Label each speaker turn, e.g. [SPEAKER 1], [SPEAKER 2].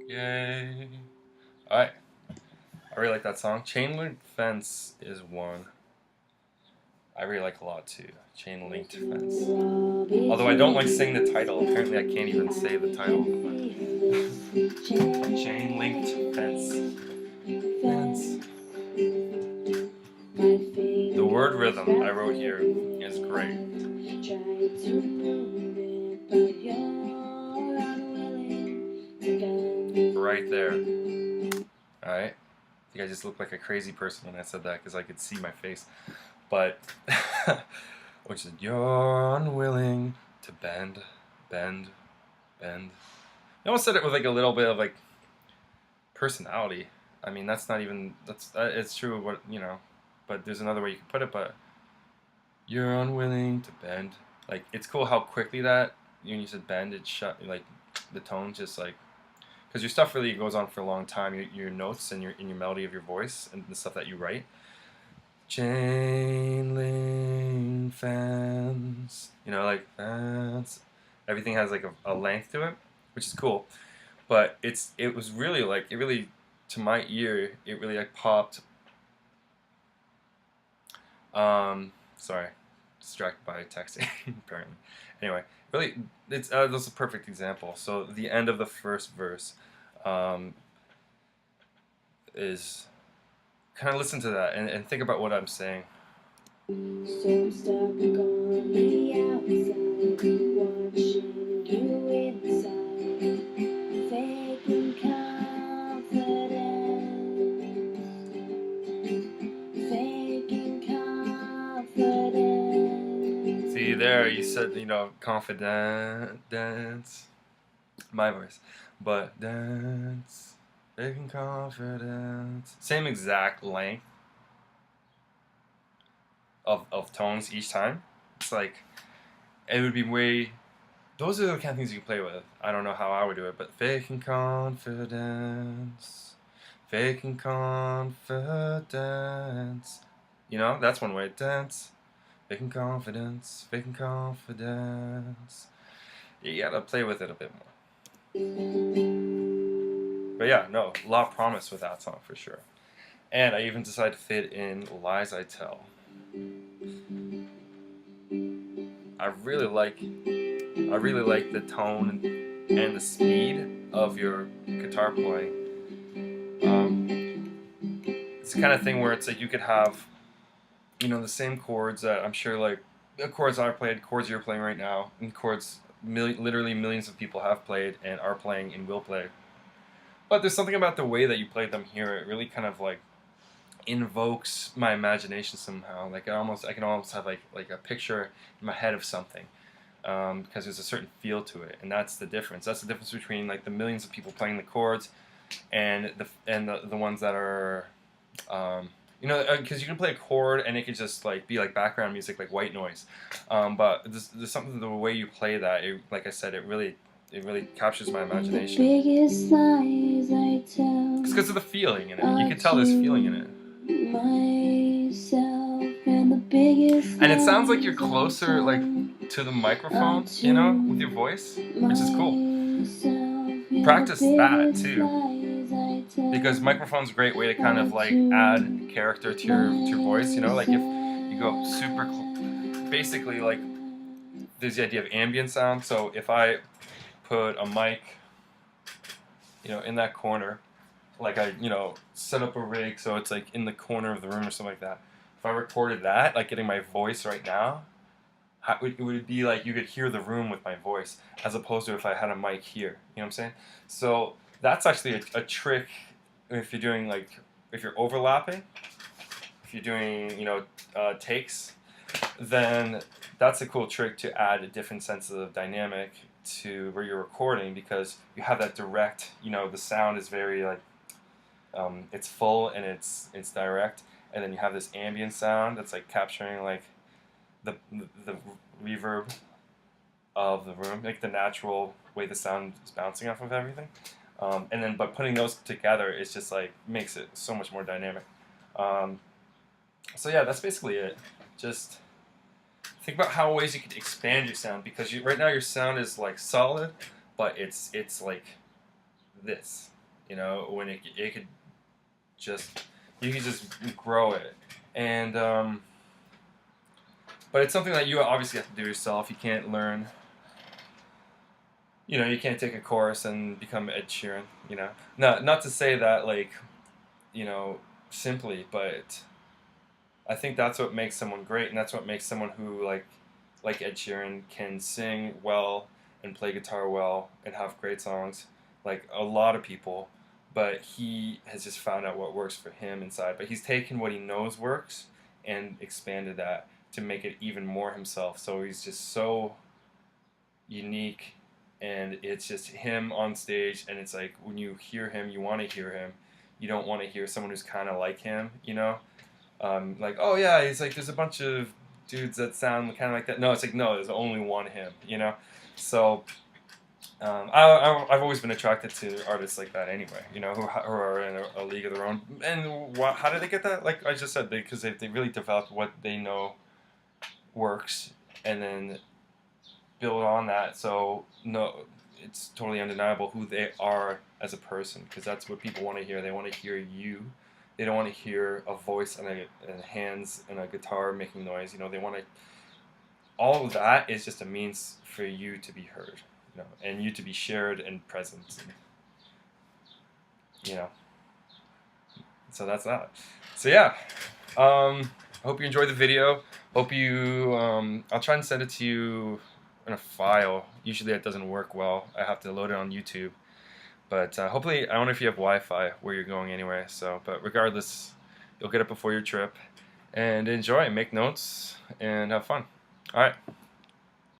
[SPEAKER 1] Yay. Alright. I really like that song. Chain Link Fence is one I really like a lot too. Chain Linked Fence. Although I don't like saying the title. Apparently I can't even say the title. Chain Linked Fence. Fence. The word rhythm I wrote here is great. Right there. Alright? I think I just looked like a crazy person when I said that because I could see my face. But, which is, you're unwilling to bend, bend, bend. I almost said it with like a little bit of like personality. I mean, that's not even, it's true what, you know, but there's another way you can put it, but you're unwilling to bend. Like, it's cool how quickly that, when you said bend, it shut, like, the tone just like, because your stuff really goes on for a long time, your notes and your melody of your voice and the stuff that you write. Chain link fence, you know, like fence. Everything has like a length to it, which is cool. But it was really like, it really, to my ear, it really like popped. Sorry, distracted by texting apparently. Anyway, really, it's that's a perfect example. So the end of the first verse is kind of listen to that and think about what I'm saying. So I'm stuck on the outside, watching you inside, faking confidence. See there, you said, you know, confident dance, my voice, but dance, faking confidence, same exact length of tones each time. It's like, it would be way, those are the kind of things you can play with. I don't know how I would do it, but faking confidence, faking confidence. You know, that's one way. Dance, faking confidence, faking confidence. You gotta play with it a bit more. But yeah, no, a lot of promise with that song for sure. And I even decided to fit in Lies I Tell. I really like the tone and the speed of your guitar playing. It's the kind of thing where it's like you could have, you know, the same chords that I'm sure, like the chords I played, chords you're playing right now, and chords literally millions of people have played and are playing and will play. But there's something about the way that you played them here. It really kind of like invokes my imagination somehow. Like I can almost have like a picture in my head of something. Because there's a certain feel to it, and that's the difference. That's the difference between like the millions of people playing the chords, and the ones that are, you know, because you can play a chord and it could just like be like background music, like white noise. But there's something the way you play that. Like I said, it really captures my imagination. The biggest lies I tell. It's because of the feeling in it. You can tell there's feeling in it. Myself and the biggest. And it sounds like you're closer, like to the microphone, you know, with your voice, which is cool. Practice that too, because microphone's a great way to kind of like add character to your voice. You know, like if you go super, basically like there's the idea of ambient sound. So if I put a mic, you know, in that corner, like I, you know, set up a rig so it's like in the corner of the room or something like that. If I recorded that, like getting my voice right now, it would be like you could hear the room with my voice, as opposed to if I had a mic here. You know what I'm saying? So that's actually a trick if you're doing like, if you're overlapping, if you're doing, you know, takes, then that's a cool trick to add a different sense of dynamic to where you're recording, because you have that direct, you know, the sound is very like, it's full and it's direct, and then you have this ambient sound that's like capturing like the reverb of the room, like the natural way the sound is bouncing off of everything. And then, but putting those together, it's just like makes it so much more dynamic. So yeah, that's basically it. Just think about how ways you could expand your sound, because right now your sound is like solid, but it's like this. You know, when it could just, you could just grow it. And but it's something that you obviously have to do yourself. You can't learn. You know, you can't take a course and become Ed Sheeran. You know, not to say that like, you know, simply, but I think that's what makes someone great, and that's what makes someone who like Ed Sheeran can sing well and play guitar well and have great songs, like a lot of people. But he has just found out what works for him inside. But he's taken what he knows works and expanded that to make it even more himself. So he's just so unique, and it's just him on stage, and it's like when you hear him, you want to hear him. You don't want to hear someone who's kind of like him, you know? Like, oh yeah, he's like, there's a bunch of dudes that sound kind of like that. No, it's like, no, there's only one him, you know? So I've always been attracted to artists like that anyway, you know, who are in a league of their own. And how did they get that? Like I just said, because they really developed what they know works, and then build on that. So no, it's totally undeniable who they are as a person, because that's what people want to hear. They want to hear you. They don't want to hear a voice and hands and a guitar making noise. You know, they want to. All of that is just a means for you to be heard, you know, and you to be shared and present. And, you know, so that's that. So yeah, I hope you enjoyed the video. Hope you. I'll try and send it to you in a file. Usually that doesn't work well. I have to load it on YouTube. But hopefully, I don't know if you have Wi-Fi where you're going anyway. So, but regardless, you'll get it before your trip, and enjoy, make notes, and have fun. All right.